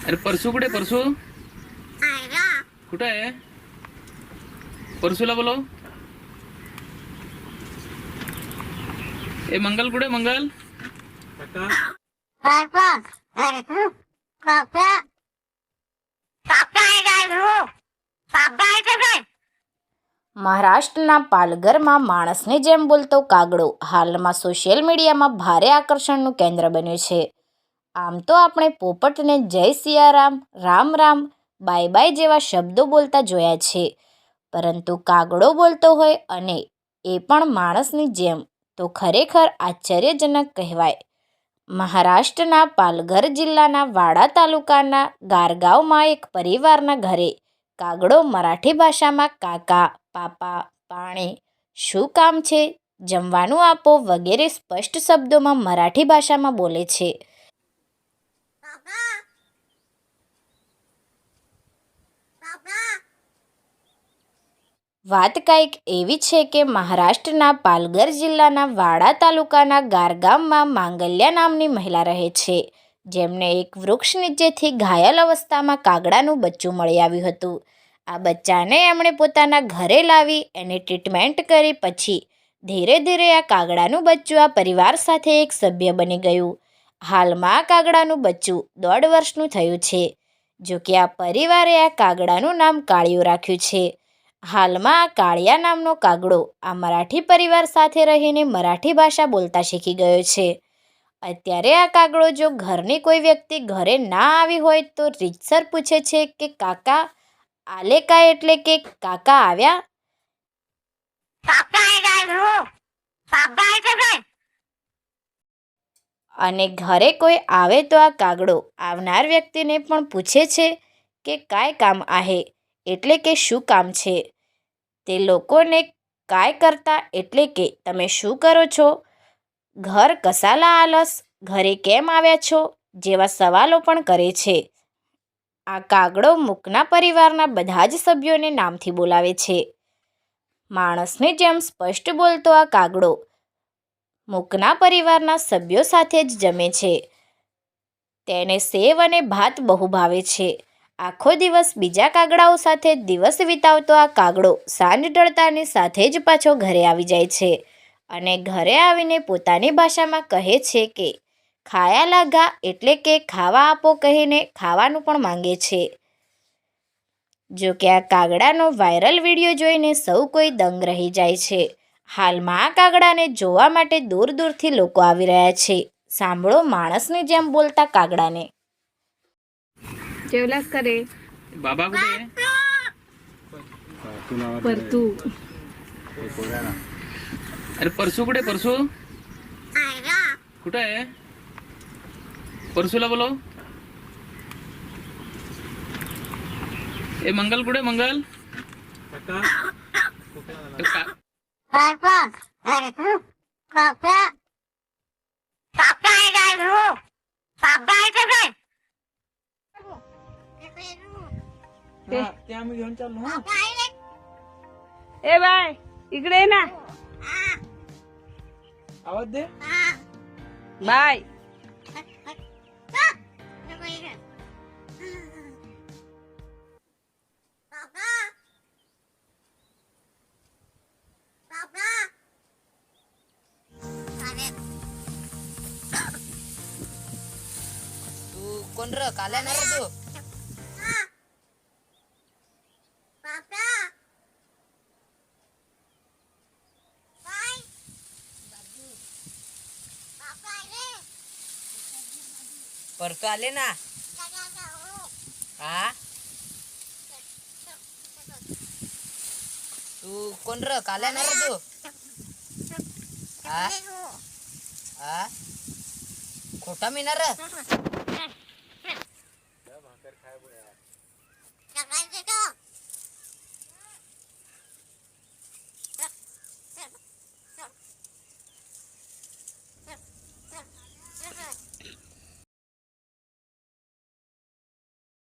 अरे परसू कुठे परसू कुठे आहे? परसूला बोलव. ए मंगल कुठे? मंगल મહારાષ્ટ્રના પાલઘરમાં માણસની જેમ બોલતો કાગડો હાલમાં સોશિયલ મીડિયામાં ભારે આકર્ષણનું કેન્દ્ર બન્યું છે. આમ તો આપણે પોપટને જય સિયારામ, રામ રામ, બાય બાય જેવા શબ્દો બોલતા જોયા છે, પરંતુ કાગડો બોલતો હોય અને એ પણ માણસની જેમ તો ખરેખર આશ્ચર્યજનક કહેવાય. મહારાષ્ટ્રના પાલઘર જિલ્લાના વાડા તાલુકાના ગારગાવમાં એક પરિવારના ઘરે કાગડો મરાઠી ભાષામાં કાકા, પાપા, પાણી, શું કામ છે, જમવાનું આપો વગેરે સ્પષ્ટ શબ્દોમાં મરાઠી ભાષામાં બોલે છે. વાત કંઈક એવી છે કે મહારાષ્ટ્રના પાલઘર જિલ્લાના વાડા તાલુકાના ગારગામમાં માંગલ્યા નામની મહિલા રહે છે, જેમને એક વૃક્ષ નીચેથી ઘાયલ અવસ્થામાં કાગડાનું બચ્ચું મળી આવ્યું હતું. આ બચ્ચાને એમણે પોતાના ઘરે લાવી એની ટ્રીટમેન્ટ કરી પછી ધીરે ધીરે આ કાગડાનું બચ્ચું આ પરિવાર સાથે એક સભ્ય બની ગયું. હાલમાં આ કાગડાનું બચ્ચું 1.5 વર્ષનું થયું છે. જોકે આ પરિવારે આ કાગડાનું નામ કાળિયું રાખ્યું છે. હાલમાં આ કાળિયા નામનો કાગડો આ મરાઠી પરિવાર સાથે રહીને મરાઠી ભાષા બોલતા શીખી ગયો છે. અત્યારે આ કાગડો જો ઘરની કોઈ વ્યક્તિ ઘરે ના આવી હોય તો રીતસર પૂછે છે કે કાકા આલે કા, એટલે કે કાકા આવ્યા. અને ઘરે કોઈ આવે તો આ કાગડો આવનાર વ્યક્તિને પણ પૂછે છે કે કાંઈ કામ આહે, એટલે કે શું કામ છે. તે લોકોને કાંઈ કરતા એટલે કે તમે શું કરો છો, ઘર કસાલા આલસ, ઘરે કેમ આવ્યા છો જેવા સવાલો પણ કરે છે. આ કાગડો મુકના પરિવારના બધા જ સભ્યોને નામથી બોલાવે છે. માણસની જેમ સ્પષ્ટ બોલતો આ કાગડો મુકના પરિવારના સભ્યો સાથે જ જમે છે. તેને સેવ અને ભાત બહુ ભાવે છે. આખો દિવસ બીજા કાગડાઓ સાથે દિવસ વિતાવતો આ કાગડો સાંજ ઢળતાની સાથે જ પાછો ઘરે આવી જાય છે અને ઘરે આવીને પોતાની ભાષામાં કહે છે કે ખાયા લાગા, એટલે કે ખાવા આપો કહીને ખાવાનું પણ માંગે છે. જો કે આ કાગડાનો વાયરલ વિડીયો જોઈને સૌ કોઈ દંગ રહી જાય છે. હાલમાં આ કાગડાને જોવા માટે દૂર દૂરથી લોકો આવી રહ્યા છે. સાંભળો માણસની જેમ બોલતા કાગડાને. जेवलास का रे? बाबा कुठे आहे? परतू अरे परसू कुठे? परसू कुठे आहे? परसूला बोलव. ए मंगल कुठे? मंगल ए बाय इकडे ये ना. आवाज दे. बाय तू कोण र? काल्या ना रे तू? परतू आले ना. हा तू कोण र? काल्या ना रे तू? हा हा खोटा मी ना र.